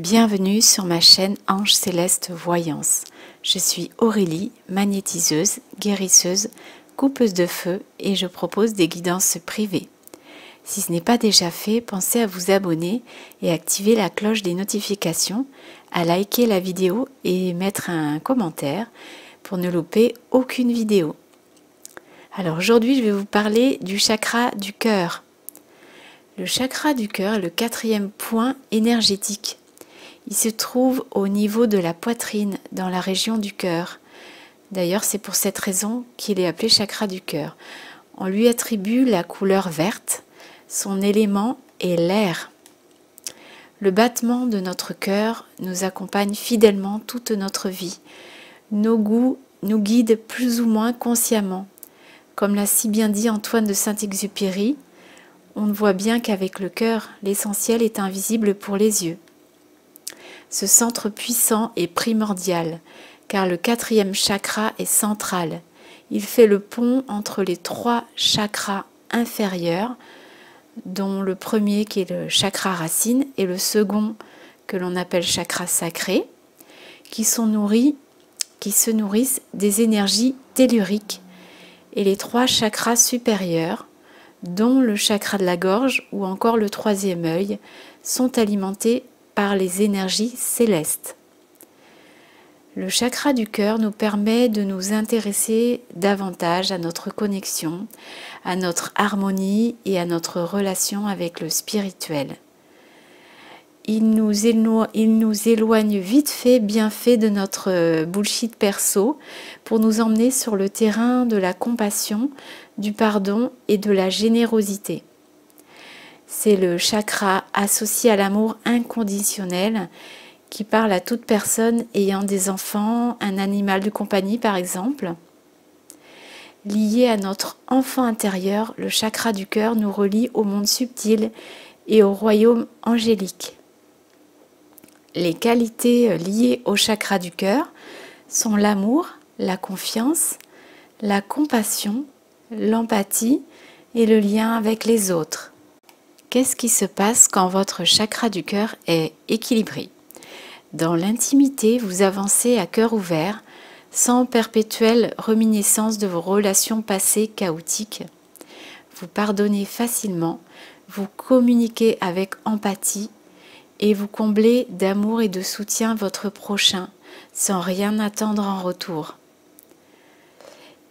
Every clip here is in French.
Bienvenue sur ma chaîne Ange Céleste Voyance. Je suis Aurélie, magnétiseuse, guérisseuse, coupeuse de feu et je propose des guidances privées. Si ce n'est pas déjà fait, pensez à vous abonner et activer la cloche des notifications, à liker la vidéo et mettre un commentaire pour ne louper aucune vidéo. Alors aujourd'hui, je vais vous parler du chakra du cœur. Le chakra du cœur est le 4e point énergétique. Il se trouve au niveau de la poitrine, dans la région du cœur. D'ailleurs, c'est pour cette raison qu'il est appelé chakra du cœur. On lui attribue la couleur verte. Son élément est l'air. Le battement de notre cœur nous accompagne fidèlement toute notre vie. Nos goûts nous guident plus ou moins consciemment. Comme l'a si bien dit Antoine de Saint-Exupéry, on ne voit bien qu'avec le cœur, l'essentiel est invisible pour les yeux. Ce centre puissant est primordial, car le 4e chakra est central. Il fait le pont entre les 3 chakras inférieurs, dont le premier qui est le chakra racine et le second que l'on appelle chakra sacré, qui se nourrissent des énergies telluriques, et les 3 chakras supérieurs, dont le chakra de la gorge ou encore le 3e œil, sont alimentés par les énergies célestes. Le chakra du cœur nous permet de nous intéresser davantage à notre connexion, à notre harmonie et à notre relation avec le spirituel. Il nous éloigne vite fait, bien fait de notre bullshit perso pour nous emmener sur le terrain de la compassion, du pardon et de la générosité. C'est le chakra associé à l'amour inconditionnel qui parle à toute personne ayant des enfants, un animal de compagnie par exemple. Lié à notre enfant intérieur, le chakra du cœur nous relie au monde subtil et au royaume angélique. Les qualités liées au chakra du cœur sont l'amour, la confiance, la compassion, l'empathie et le lien avec les autres. Qu'est-ce qui se passe quand votre chakra du cœur est équilibré? Dans l'intimité, vous avancez à cœur ouvert, sans perpétuelle reminiscence de vos relations passées chaotiques. Vous pardonnez facilement, vous communiquez avec empathie et vous comblez d'amour et de soutien votre prochain, sans rien attendre en retour.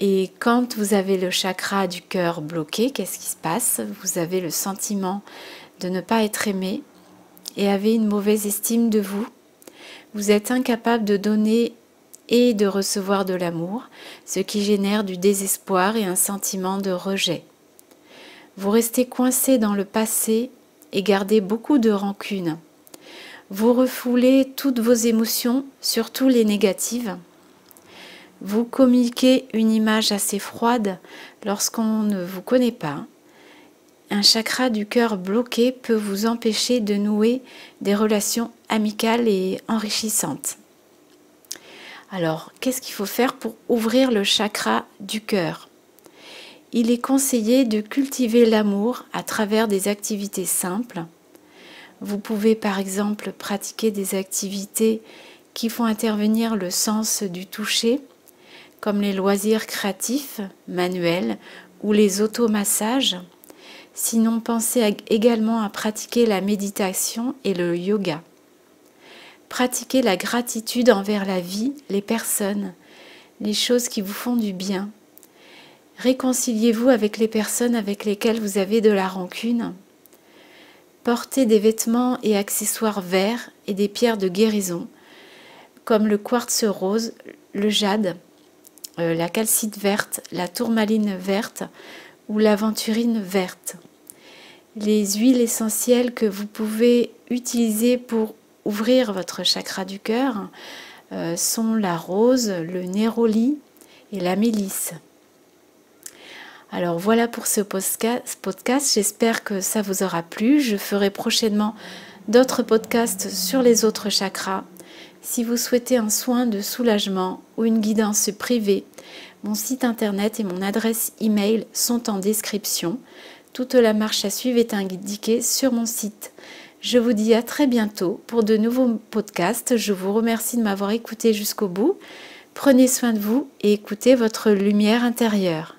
Et quand vous avez le chakra du cœur bloqué, qu'est-ce qui se passe? Vous avez le sentiment de ne pas être aimé et avez une mauvaise estime de vous. Vous êtes incapable de donner et de recevoir de l'amour, ce qui génère du désespoir et un sentiment de rejet. Vous restez coincé dans le passé et gardez beaucoup de rancune. Vous refoulez toutes vos émotions, surtout les négatives. Vous communiquez une image assez froide lorsqu'on ne vous connaît pas. Un chakra du cœur bloqué peut vous empêcher de nouer des relations amicales et enrichissantes. Alors, qu'est-ce qu'il faut faire pour ouvrir le chakra du cœur? Il est conseillé de cultiver l'amour à travers des activités simples. Vous pouvez par exemple pratiquer des activités qui font intervenir le sens du toucher, comme les loisirs créatifs, manuels ou les automassages. Sinon, pensez également à pratiquer la méditation et le yoga. Pratiquez la gratitude envers la vie, les personnes, les choses qui vous font du bien. Réconciliez-vous avec les personnes avec lesquelles vous avez de la rancune. Portez des vêtements et accessoires verts et des pierres de guérison, comme le quartz rose, le jade, la calcite verte, la tourmaline verte ou l'aventurine verte. Les huiles essentielles que vous pouvez utiliser pour ouvrir votre chakra du cœur sont la rose, le néroli et la mélisse. Alors voilà pour ce podcast, j'espère que ça vous aura plu. Je ferai prochainement d'autres podcasts sur les autres chakras. Si vous souhaitez un soin de soulagement ou une guidance privée, mon site internet et mon adresse email sont en description. Toute la marche à suivre est indiquée sur mon site. Je vous dis à très bientôt pour de nouveaux podcasts. Je vous remercie de m'avoir écouté jusqu'au bout. Prenez soin de vous et écoutez votre lumière intérieure.